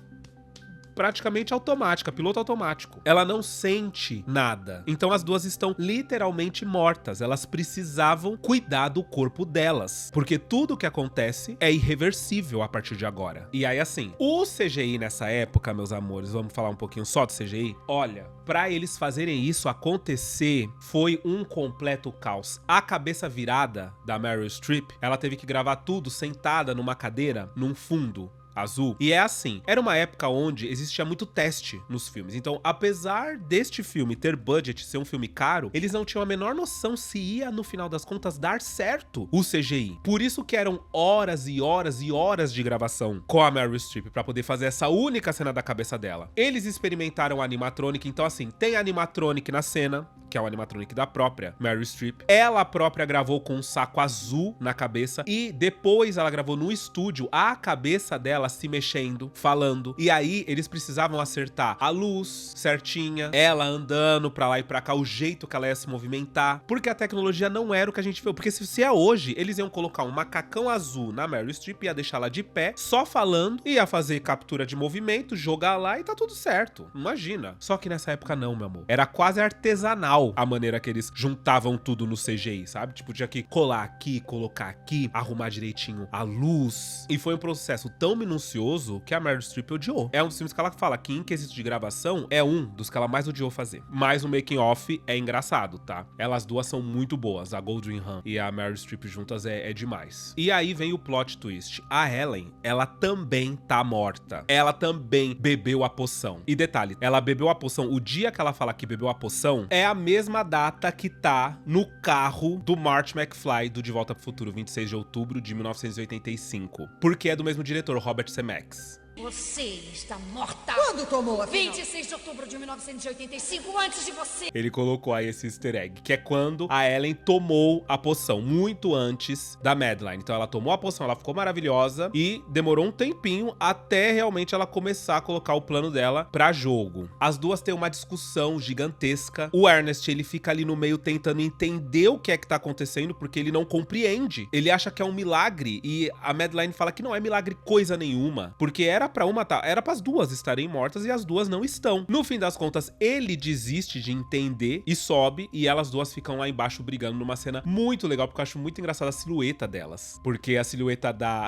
praticamente automática, piloto automático. Ela não sente nada. Então as duas estão literalmente mortas. Elas precisavam cuidar do corpo delas, porque tudo que acontece é irreversível a partir de agora. E aí assim, o CGI nessa época, meus amores, vamos falar um pouquinho só do CGI? Olha, pra eles fazerem isso acontecer, foi um completo caos. A cabeça virada da Meryl Streep, ela teve que gravar tudo sentada numa cadeira, num fundo azul. E é assim, era uma época onde existia muito teste nos filmes. Então, apesar deste filme ter budget, ser um filme caro, eles não tinham a menor noção se ia, no final das contas, dar certo o CGI. Por isso que eram horas e horas e horas de gravação com a Meryl Streep pra poder fazer essa única cena da cabeça dela. Eles experimentaram a animatronic, então assim, tem animatronic na cena, que é o animatronic da própria Meryl Streep. Ela própria gravou com um saco azul na cabeça e depois ela gravou no estúdio a cabeça dela se mexendo, falando. E aí eles precisavam acertar a luz certinha, ela andando pra lá e pra cá, o jeito que ela ia se movimentar, porque a tecnologia não era o que a gente viu. Porque se é hoje, eles iam colocar um macacão azul na Meryl Streep, ia deixar ela de pé, só falando, ia fazer captura de movimento, jogar lá e tá tudo certo. Imagina. Só que nessa época não, meu amor. Era quase artesanal a maneira que eles juntavam tudo no CGI, sabe? Tipo, tinha que colar aqui, colocar aqui, arrumar direitinho a luz. E foi um processo tão minucioso que a Meryl Streep odiou. É um dos filmes que ela fala que, em quesito de gravação, é um dos que ela mais odiou fazer. Mas o making off é engraçado, tá? Elas duas são muito boas, a Goldwyn Hawn e a Meryl Streep juntas é demais. E aí vem o plot twist. A Ellen, ela também tá morta. Ela também bebeu a poção. E detalhe, ela bebeu a poção, o dia que ela fala que bebeu a poção, é a mesma data que tá no carro do Marty McFly do De Volta pro Futuro, 26 de outubro de 1985. Porque é do mesmo diretor, Robert Zemeckis. Você está morta! Quando tomou a 26 de outubro de 1985, antes de você! Ele colocou aí esse easter egg, que é quando a Ellen tomou a poção, muito antes da Madeline. Então ela tomou a poção, ela ficou maravilhosa e demorou um tempinho até realmente ela começar a colocar o plano dela pra jogo. As duas têm uma discussão gigantesca. O Ernest, ele fica ali no meio tentando entender o que é que tá acontecendo, porque ele não compreende. Ele acha que é um milagre e a Madeline fala que não é milagre coisa nenhuma, porque era para as duas estarem mortas e as duas não estão. No fim das contas, ele desiste de entender e sobe, e elas duas ficam lá embaixo brigando numa cena muito legal, porque eu acho muito engraçada a silhueta delas. Porque a silhueta da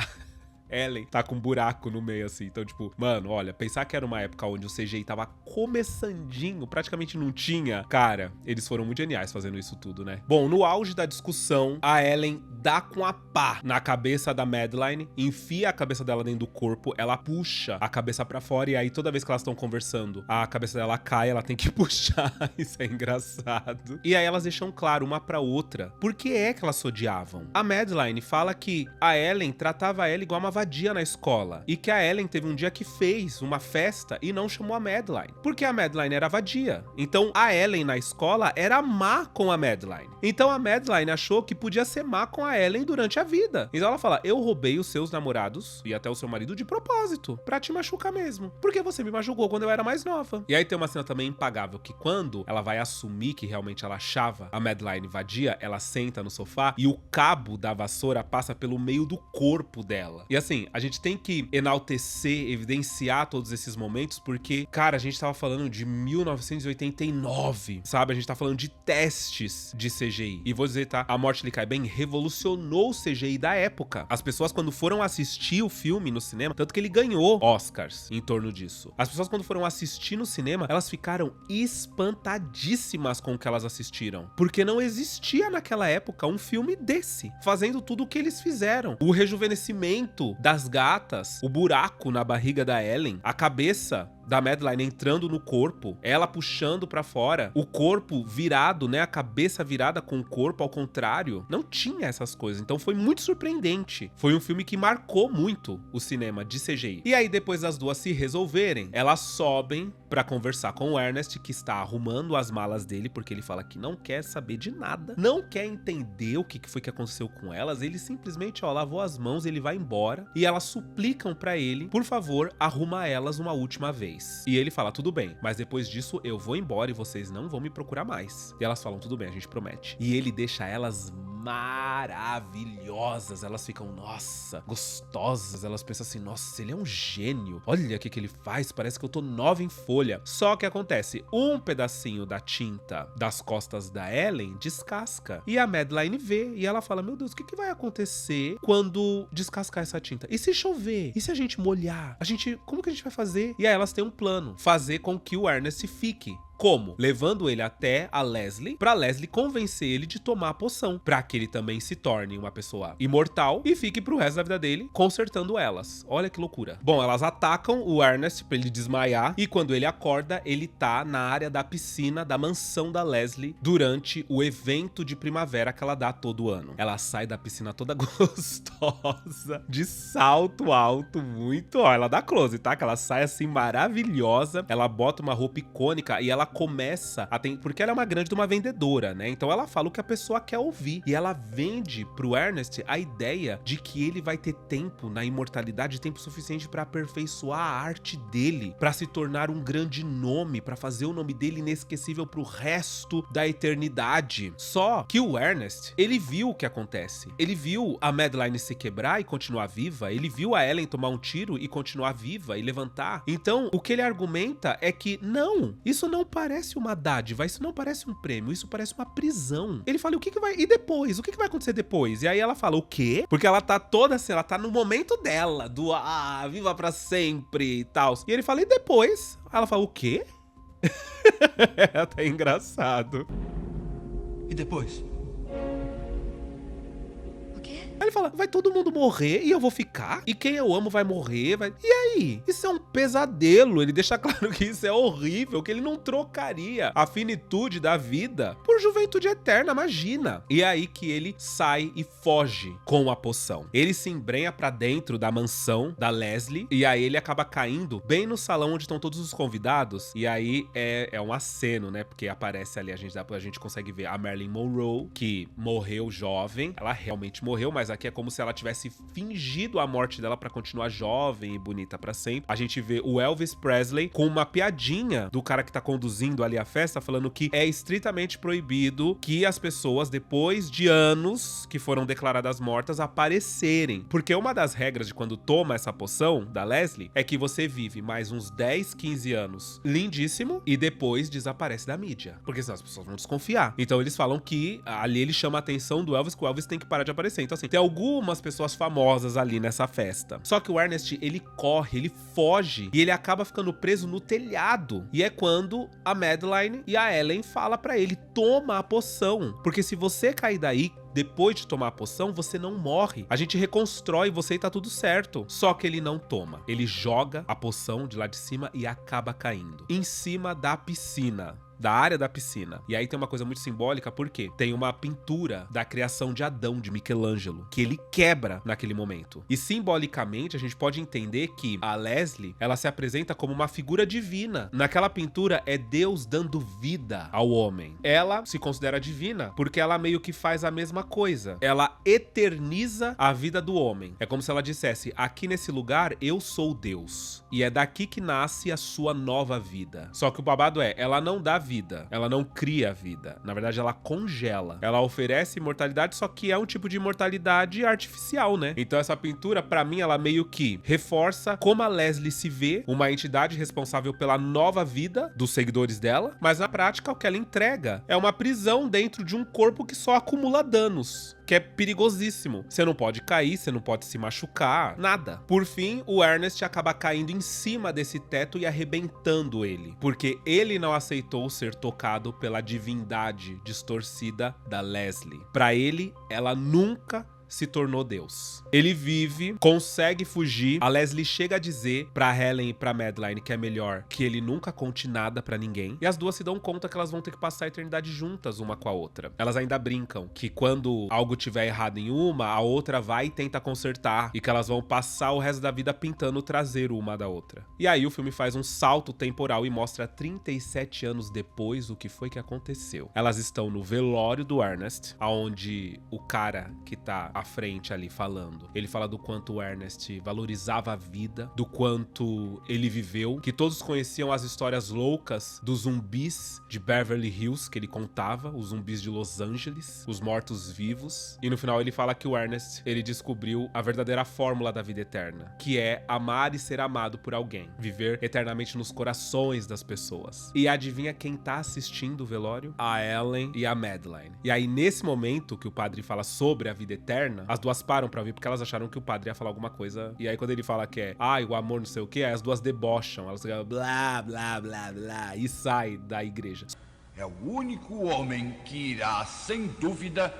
Ellen tá com um buraco no meio, assim. Então, tipo, mano, olha, pensar que era uma época onde o CGI tava começandinho, praticamente não tinha. Cara, eles foram muito geniais fazendo isso tudo, né? Bom, no auge da discussão, a Ellen dá com a pá na cabeça da Madeline, enfia a cabeça dela dentro do corpo, ela puxa a cabeça pra fora, e aí toda vez que elas estão conversando, a cabeça dela cai, ela tem que puxar. Isso é engraçado. E aí elas deixam claro uma pra outra por que é que elas se odiavam. A Madeline fala que a Ellen tratava ela igual uma vadia na escola. E que a Ellen teve um dia que fez uma festa e não chamou a Madeline. Porque a Madeline era vadia. Então a Ellen na escola era má com a Madeline. Então a Madeline achou que podia ser má com a Ellen durante a vida. Então ela fala, eu roubei os seus namorados e até o seu marido de propósito, pra te machucar mesmo. Porque você me machucou quando eu era mais nova. E aí tem uma cena também impagável, que quando ela vai assumir que realmente ela achava a Madeline vadia, ela senta no sofá e o cabo da vassoura passa pelo meio do corpo dela. E assim, a gente tem que enaltecer, evidenciar todos esses momentos, porque, cara, a gente tava falando de 1989, sabe? A gente tá falando de testes de CGI. E vou dizer, tá? A Morte Lhe Cai Bem revolucionou o CGI da época. As pessoas, quando foram assistir o filme no cinema, tanto que ele ganhou Oscars em torno disso. As pessoas, quando foram assistir no cinema, elas ficaram espantadíssimas com o que elas assistiram. Porque não existia naquela época um filme desse, fazendo tudo o que eles fizeram. O rejuvenescimento das gatas, o buraco na barriga da Ellen, a cabeça da Madeline entrando no corpo, ela puxando pra fora, o corpo virado, né, a cabeça virada com o corpo ao contrário, não tinha essas coisas, então foi muito surpreendente. Foi um filme que marcou muito o cinema de CGI. E aí depois das duas se resolverem, elas sobem pra conversar com o Ernest, que está arrumando as malas dele, porque ele fala que não quer saber de nada, não quer entender o que foi que aconteceu com elas, ele simplesmente, ó, lavou as mãos, ele vai embora, e elas suplicam pra ele, por favor, arruma elas uma última vez. E ele fala, tudo bem, mas depois disso eu vou embora e vocês não vão me procurar mais. E elas falam, tudo bem, a gente promete. E ele deixa elas maravilhosas, elas ficam, nossa, gostosas, elas pensam assim, nossa, ele é um gênio, olha o que ele faz, parece que eu tô nova em folha. Só que acontece, um pedacinho da tinta das costas da Ellen descasca, e a Madeline vê, e ela fala, meu Deus, o que vai acontecer quando descascar essa tinta? E se chover? E se a gente molhar? Como que a gente vai fazer? E aí elas têm um plano, fazer com que o Ernest fique. Como? Levando ele até a Leslie, pra Leslie convencer ele de tomar a poção, pra que ele também se torne uma pessoa imortal e fique pro resto da vida dele consertando elas. Olha que loucura. Bom, elas atacam o Ernest pra ele desmaiar e quando ele acorda, ele tá na área da piscina da mansão da Leslie durante o evento de primavera que ela dá todo ano. Ela sai da piscina toda gostosa, de salto alto, muito, ó, ela dá close, tá? Que ela sai assim maravilhosa, ela bota uma roupa icônica e ela começa a porque ela é uma grande de uma vendedora, né? Então ela fala o que a pessoa quer ouvir e ela vende pro Ernest a ideia de que ele vai ter tempo na imortalidade, tempo suficiente pra aperfeiçoar a arte dele, pra se tornar um grande nome, pra fazer o nome dele inesquecível pro resto da eternidade. Só que o Ernest, ele viu o que acontece. Ele viu a Madeline se quebrar e continuar viva, ele viu a Ellen tomar um tiro e continuar viva e levantar. Então, o que ele argumenta é que não, isso não parece uma dádiva, isso não parece um prêmio, isso parece uma prisão. Ele fala, o que vai... E depois? O que vai acontecer depois? E aí ela fala, o quê? Porque ela tá toda assim, ela tá no momento dela, do viva pra sempre e tal. E ele fala, e depois? Ela fala, o quê? É até engraçado. E depois? Aí ele fala, vai todo mundo morrer e eu vou ficar? E quem eu amo vai morrer? E aí? Isso é um pesadelo. Ele deixa claro que isso é horrível, que ele não trocaria a finitude da vida por juventude eterna, imagina. E aí que ele sai e foge com a poção. Ele se embrenha pra dentro da mansão da Leslie e aí ele acaba caindo bem no salão onde estão todos os convidados. E aí é um aceno, né? Porque aparece ali, a gente consegue ver a Marilyn Monroe, que morreu jovem. Ela realmente morreu, mas aqui é como se ela tivesse fingido a morte dela pra continuar jovem e bonita pra sempre. A gente vê o Elvis Presley com uma piadinha do cara que tá conduzindo ali a festa, falando que é estritamente proibido que as pessoas, depois de anos que foram declaradas mortas, aparecerem. Porque uma das regras de quando toma essa poção da Leslie é que você vive mais uns 10, 15 anos lindíssimo e depois desaparece da mídia. Porque senão as pessoas vão desconfiar. Então eles falam que ali ele chama a atenção do Elvis, que o Elvis tem que parar de aparecer. Então assim, tem algumas pessoas famosas ali nessa festa. Só que o Ernest, ele corre, ele foge e ele acaba ficando preso no telhado. E é quando a Madeline e a Ellen falam pra ele, toma a poção. Porque se você cair daí, depois de tomar a poção, você não morre. A gente reconstrói você e tá tudo certo. Só que ele não toma. Ele joga a poção de lá de cima e acaba caindo em cima da piscina. Da área da piscina. E aí tem uma coisa muito simbólica, porque tem uma pintura da criação de Adão, de Michelangelo, que ele quebra naquele momento. E simbolicamente a gente pode entender que a Leslie, ela se apresenta como uma figura divina. Naquela pintura é Deus dando vida ao homem. Ela se considera divina porque ela meio que faz a mesma coisa. Ela eterniza a vida do homem. É como se ela dissesse, aqui nesse lugar eu sou Deus. E é daqui que nasce a sua nova vida. Só que o babado é, ela não dá vida, ela não cria vida. Na verdade, ela congela. Ela oferece imortalidade, só que é um tipo de imortalidade artificial, né? Então essa pintura, pra mim, ela meio que reforça como a Leslie se vê, uma entidade responsável pela nova vida dos seguidores dela, mas na prática o que ela entrega é uma prisão dentro de um corpo que só acumula danos, que é perigosíssimo. Você não pode cair, você não pode se machucar, nada. Por fim, o Ernest acaba caindo em cima desse teto e arrebentando ele, porque ele não aceitou ser tocado pela divindade distorcida da Leslie. Pra ele, ela nunca se tornou Deus. Ele vive, consegue fugir. A Leslie chega a dizer pra Helen e pra Madeline que é melhor que ele nunca conte nada pra ninguém. E as duas se dão conta que elas vão ter que passar a eternidade juntas uma com a outra. Elas ainda brincam que quando algo tiver errado em uma, a outra vai e tenta consertar. E que elas vão passar o resto da vida pintando o traseiro uma da outra. E aí o filme faz um salto temporal e mostra 37 anos depois o que foi que aconteceu. Elas estão no velório do Ernest, onde o cara que tá à frente ali falando, ele fala do quanto o Ernest valorizava a vida, do quanto ele viveu, que todos conheciam as histórias loucas dos zumbis de Beverly Hills que ele contava, os zumbis de Los Angeles, os mortos-vivos, e no final ele fala que o Ernest, ele descobriu a verdadeira fórmula da vida eterna, que é amar e ser amado por alguém, viver eternamente nos corações das pessoas. E adivinha quem tá assistindo o velório? A Ellen e a Madeline. E aí nesse momento que o padre fala sobre a vida eterna, as duas param pra ouvir porque elas acharam que o padre ia falar alguma coisa. E aí quando ele fala que é, o amor não sei o que, aí as duas debocham. Elas ficam blá, blá, blá, blá, e sai da igreja. É o único homem que irá, sem dúvida,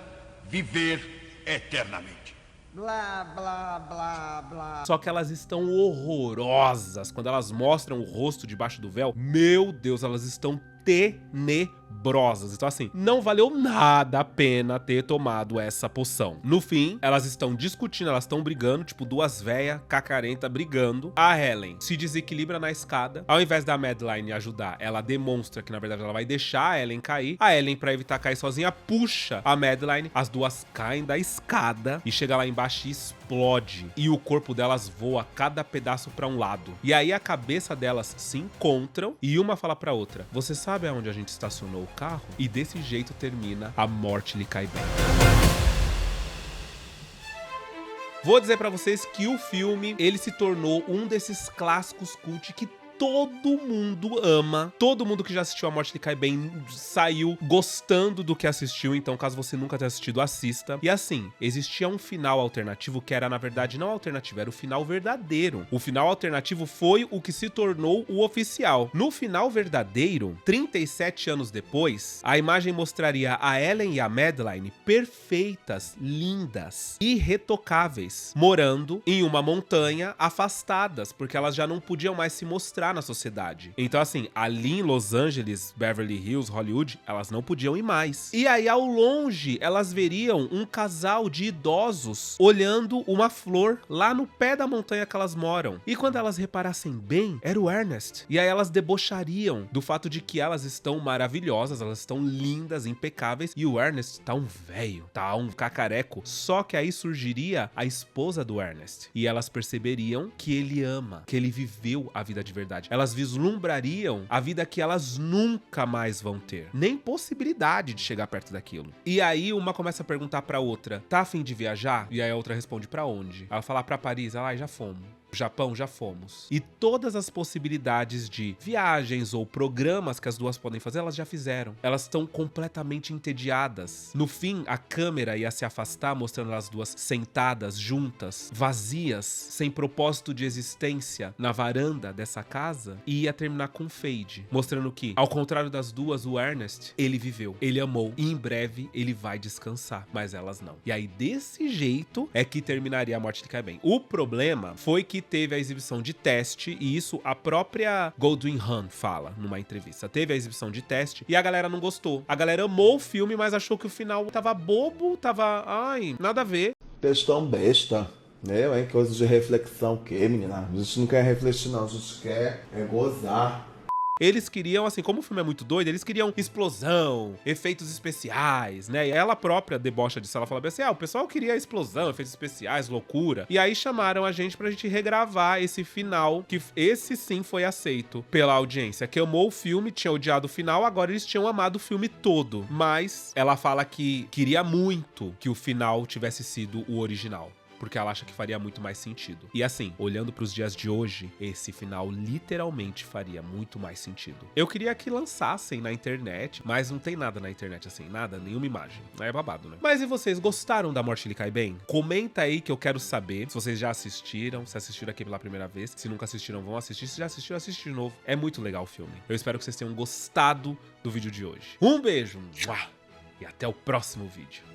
viver eternamente. Blá, blá, blá, blá. Só que elas estão horrorosas. Quando elas mostram o rosto debaixo do véu, meu Deus, elas estão tenebrosas. Então assim, não valeu nada a pena ter tomado essa poção. No fim, elas estão discutindo, elas estão brigando, tipo duas véias cacarenta brigando. A Helen se desequilibra na escada. Ao invés da Madeline ajudar, ela demonstra que na verdade ela vai deixar a Helen cair. A Helen, pra evitar cair sozinha, puxa a Madeline. As duas caem da escada e chega lá embaixo e explode. E o corpo delas voa cada pedaço pra um lado. E aí a cabeça delas se encontram e uma fala pra outra, você sabe aonde a gente estacionou o carro? E desse jeito termina A Morte Lhe Cai Bem. Vou dizer pra vocês que o filme, ele se tornou um desses clássicos cult que todo mundo ama. Todo mundo que já assistiu A Morte Lhe Cai Bem saiu gostando do que assistiu. Então, caso você nunca tenha assistido, assista. E assim, existia um final alternativo que era, na verdade, não alternativo, era o final verdadeiro. O final alternativo foi o que se tornou o oficial. No final verdadeiro, 37 anos depois, a imagem mostraria a Ellen e a Madeline perfeitas, lindas, irretocáveis, morando em uma montanha, afastadas, porque elas já não podiam mais se mostrar na sociedade. Então assim, ali em Los Angeles, Beverly Hills, Hollywood, elas não podiam ir mais. E aí ao longe, elas veriam um casal de idosos olhando uma flor lá no pé da montanha que elas moram. E quando elas reparassem bem, era o Ernest. E aí elas debochariam do fato de que elas estão maravilhosas, elas estão lindas, impecáveis, e o Ernest tá um velho, tá um cacareco. Só que aí surgiria a esposa do Ernest. E elas perceberiam que ele ama, que ele viveu a vida de verdade. Elas vislumbrariam a vida que elas nunca mais vão ter. Nem possibilidade de chegar perto daquilo. E aí uma começa a perguntar pra outra, tá a fim de viajar? E aí a outra responde, pra onde? Ela fala, pra Paris. Ela, já fomos. Japão, já fomos. E todas as possibilidades de viagens ou programas que as duas podem fazer, elas já fizeram. Elas estão completamente entediadas. No fim, a câmera ia se afastar, mostrando as duas sentadas, juntas, vazias, sem propósito de existência, na varanda dessa casa, e ia terminar com um fade, mostrando que, ao contrário das duas, o Ernest, ele viveu, ele amou, e em breve ele vai descansar, mas elas não. E aí, desse jeito, é que terminaria A Morte lhe cai bem. O problema foi que teve a exibição de teste, e isso a própria Goldwyn Hawn fala numa entrevista. Teve a exibição de teste e a galera não gostou. A galera amou o filme, mas achou que o final tava bobo, tava... ai, nada a ver. Textão besta. Meu, hein? Coisa de reflexão o quê, menina? A gente não quer refletir, não. A gente quer gozar. Eles queriam, assim, como o filme é muito doido, eles queriam explosão, efeitos especiais, né? E ela própria debocha disso, ela fala assim, o pessoal queria explosão, efeitos especiais, loucura. E aí chamaram a gente pra gente regravar esse final, que esse sim foi aceito pela audiência, que amou o filme, tinha odiado o final, agora eles tinham amado o filme todo. Mas ela fala que queria muito que o final tivesse sido o original, porque ela acha que faria muito mais sentido. E assim, olhando pros dias de hoje, esse final literalmente faria muito mais sentido. Eu queria que lançassem na internet, mas não tem nada na internet assim, nada, nenhuma imagem. É babado, né? Mas e vocês, gostaram da Morte lhe cai bem? Comenta aí que eu quero saber se vocês já assistiram, se assistiram aqui pela primeira vez, se nunca assistiram, vão assistir, se já assistiram, assiste de novo. É muito legal o filme. Eu espero que vocês tenham gostado do vídeo de hoje. Um beijo! E até o próximo vídeo.